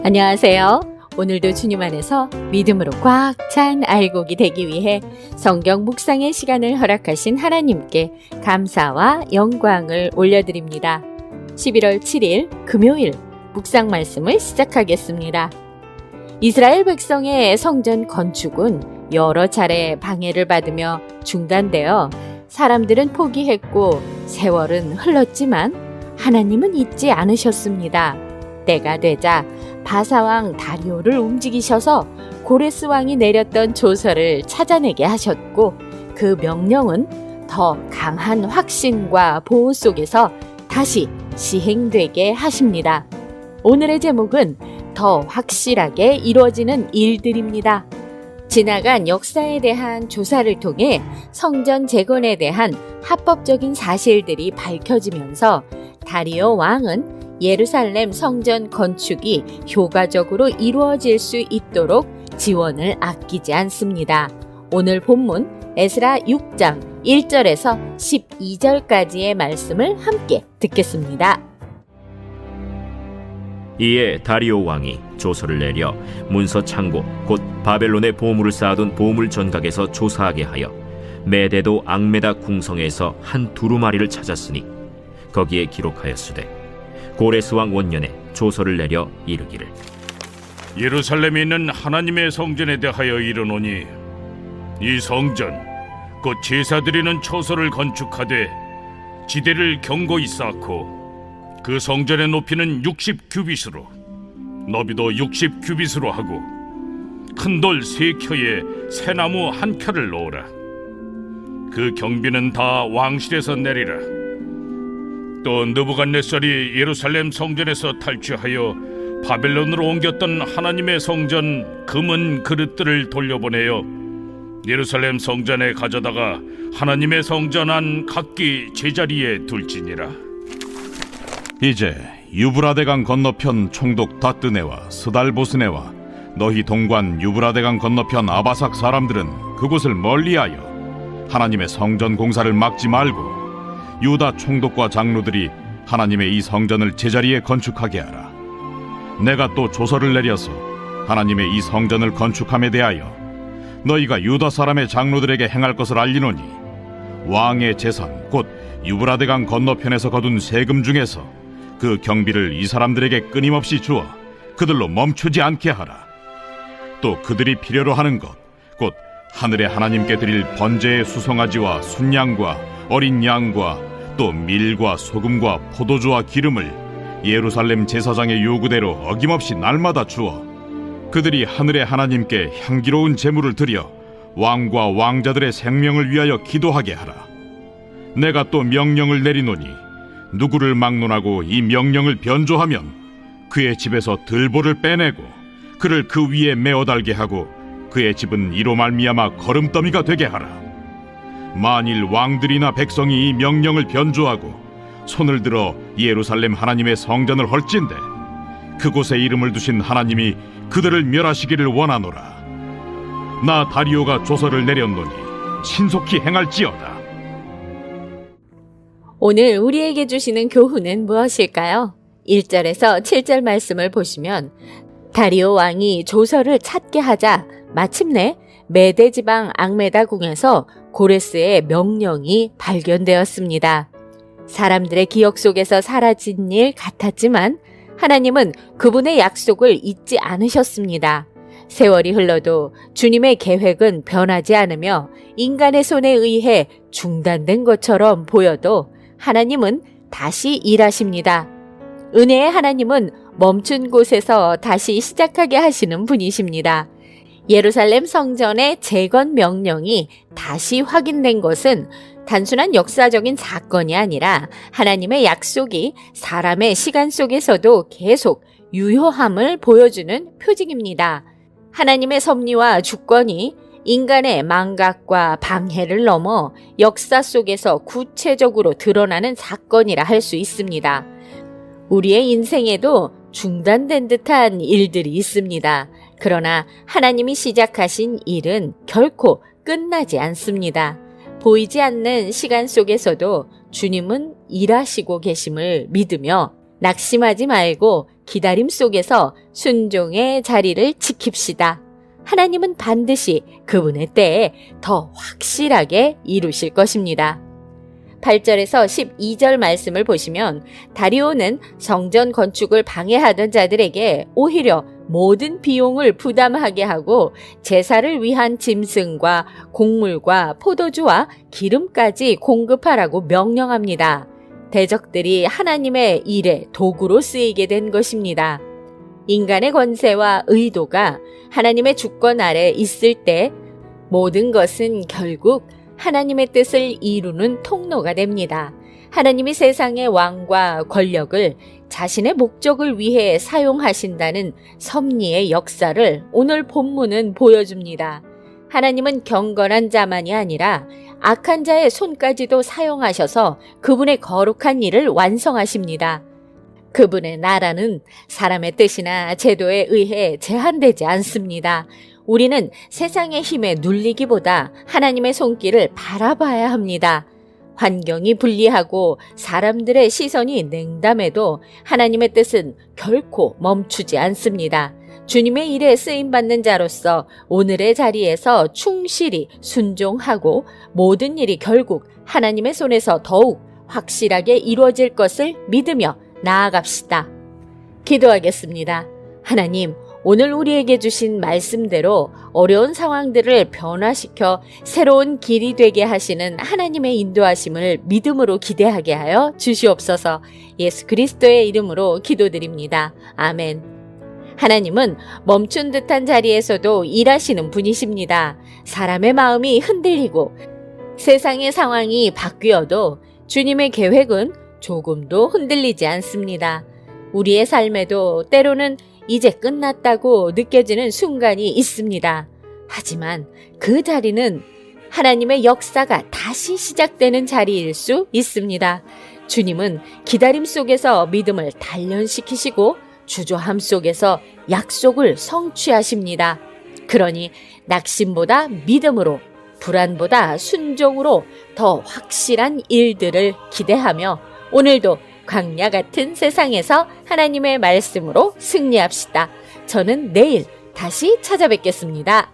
안녕하세요. 오늘도 주님 안에서 믿음으로 꽉 찬 알곡이 되기 위해 성경 묵상의 시간을 허락하신 하나님께 감사와 영광을 올려드립니다. 11월 7일 금요일 묵상 말씀을 시작하겠습니다. 이스라엘 백성의 성전 건축은 여러 차례 방해를 받으며 중단되어 사람들은 포기했고 세월은 흘렀지만 하나님은 잊지 않으셨습니다. 때가 되자 바사왕 다리오를 움직이셔서 고레스 왕이 내렸던 조서를 찾아내게 하셨고 그 명령은 더 강한 확신과 보호 속에서 다시 시행되게 하십니다. 오늘의 제목은 더 확실하게 이루어지는 일들입니다. 지나간 역사에 대한 조사를 통해 성전 재건에 대한 합법적인 사실들이 밝혀지면서 다리오 왕은 예루살렘 성전 건축이 효과적으로 이루어질 수 있도록 지원을 아끼지 않습니다. 오늘 본문 에스라 6장 1절에서 12절까지의 말씀을 함께 듣겠습니다. 이에 다리오 왕이 조서를 내려 문서 창고 곧 바벨론에 보물을 쌓아둔 보물 전각에서 조사하게 하여 메데도 앙메다 궁성에서 한 두루마리를 찾았으니 거기에 기록하였으되 고레스 왕 원년에 조서를 내려 이르기를 예루살렘에 있는 하나님의 성전에 대하여 이르노니 이 성전 곧 제사드리는 처소를 건축하되 지대를 견고히 쌓고 그 성전의 높이는 60규빗으로 너비도 60규빗으로 하고 큰 돌 3켜에 새나무 1켜를 놓으라. 그 경비는 다 왕실에서 내리라. 또 느부갓네살이 예루살렘 성전에서 탈취하여 바벨론으로 옮겼던 하나님의 성전 금은 그릇들을 돌려보내어 예루살렘 성전에 가져다가 하나님의 성전 안 각기 제자리에 둘지니라. 이제 유브라데강 건너편 총독 다뜨네와 스달보스네와 너희 동관 유브라데강 건너편 아바삭 사람들은 그곳을 멀리하여 하나님의 성전 공사를 막지 말고 유다 총독과 장로들이 하나님의 이 성전을 제자리에 건축하게 하라. 내가 또 조서를 내려서 하나님의 이 성전을 건축함에 대하여 너희가 유다 사람의 장로들에게 행할 것을 알리노니 왕의 재산 곧 유브라데강 건너편에서 거둔 세금 중에서 그 경비를 이 사람들에게 끊임없이 주어 그들로 멈추지 않게 하라. 또 그들이 필요로 하는 것 곧 하늘의 하나님께 드릴 번제의 수송아지와 순양과 어린 양과 또 밀과 소금과 포도주와 기름을 예루살렘 제사장의 요구대로 어김없이 날마다 주어 그들이 하늘의 하나님께 향기로운 제물을 드려 왕과 왕자들의 생명을 위하여 기도하게 하라. 내가 또 명령을 내리노니 누구를 막론하고 이 명령을 변조하면 그의 집에서 들보를 빼내고 그를 그 위에 메어 달게 하고 그의 집은 이로 말미암아 거름더미가 되게 하라. 만일 왕들이나 백성이 이 명령을 변조하고 손을 들어 예루살렘 하나님의 성전을 헐진대 그곳에 이름을 두신 하나님이 그들을 멸하시기를 원하노라. 나 다리오가 조서를 내렸노니 신속히 행할지어다. 오늘 우리에게 주시는 교훈은 무엇일까요? 1절에서 7절 말씀을 보시면 다리오 왕이 조서를 찾게 하자 마침내 메데 지방 앙메다 궁에서 고레스의 명령이 발견되었습니다. 사람들의 기억 속에서 사라진 일 같았지만 하나님은 그분의 약속을 잊지 않으셨습니다. 세월이 흘러도 주님의 계획은 변하지 않으며 인간의 손에 의해 중단된 것처럼 보여도 하나님은 다시 일하십니다. 은혜의 하나님은 멈춘 곳에서 다시 시작하게 하시는 분이십니다. 예루살렘 성전의 재건 명령이 다시 확인된 것은 단순한 역사적인 사건이 아니라 하나님의 약속이 사람의 시간 속에서도 계속 유효함을 보여주는 표징입니다. 하나님의 섭리와 주권이 인간의 망각과 방해를 넘어 역사 속에서 구체적으로 드러나는 사건이라 할 수 있습니다. 우리의 인생에도 중단된 듯한 일들이 있습니다. 그러나 하나님이 시작하신 일은 결코 끝나지 않습니다. 보이지 않는 시간 속에서도 주님은 일하시고 계심을 믿으며 낙심하지 말고 기다림 속에서 순종의 자리를 지킵시다. 하나님은 반드시 그분의 때에 더 확실하게 이루실 것입니다. 8절에서 12절 말씀을 보시면 다리오는 성전 건축을 방해하던 자들에게 오히려 모든 비용을 부담하게 하고 제사를 위한 짐승과 곡물과 포도주와 기름까지 공급하라고 명령합니다. 대적들이 하나님의 일의 도구로 쓰이게 된 것입니다. 인간의 권세와 의도가 하나님의 주권 아래 있을 때 모든 것은 결국 하나님의 뜻을 이루는 통로가 됩니다. 하나님이 세상의 왕과 권력을 자신의 목적을 위해 사용하신다는 섭리의 역사를 오늘 본문은 보여줍니다. 하나님은 경건한 자만이 아니라 악한 자의 손까지도 사용하셔서 그분의 거룩한 일을 완성하십니다. 그분의 나라는 사람의 뜻이나 제도에 의해 제한되지 않습니다. 우리는 세상의 힘에 눌리기보다 하나님의 손길을 바라봐야 합니다. 환경이 불리하고 사람들의 시선이 냉담해도 하나님의 뜻은 결코 멈추지 않습니다. 주님의 일에 쓰임받는 자로서 오늘의 자리에서 충실히 순종하고 모든 일이 결국 하나님의 손에서 더욱 확실하게 이루어질 것을 믿으며 나아갑시다. 기도하겠습니다. 하나님, 오늘 우리에게 주신 말씀대로 어려운 상황들을 변화시켜 새로운 길이 되게 하시는 하나님의 인도하심을 믿음으로 기대하게 하여 주시옵소서. 예수 그리스도의 이름으로 기도드립니다. 아멘. 하나님은 멈춘 듯한 자리에서도 일하시는 분이십니다. 사람의 마음이 흔들리고 세상의 상황이 바뀌어도 주님의 계획은 조금도 흔들리지 않습니다. 우리의 삶에도 때로는 이제 끝났다고 느껴지는 순간이 있습니다. 하지만 그 자리는 하나님의 역사가 다시 시작되는 자리일 수 있습니다. 주님은 기다림 속에서 믿음을 단련시키시고 주저함 속에서 약속을 성취하십니다. 그러니 낙심보다 믿음으로, 불안보다 순종으로 더 확실한 일들을 기대하며 오늘도 광야 같은 세상에서 하나님의 말씀으로 승리합시다. 저는 내일 다시 찾아뵙겠습니다.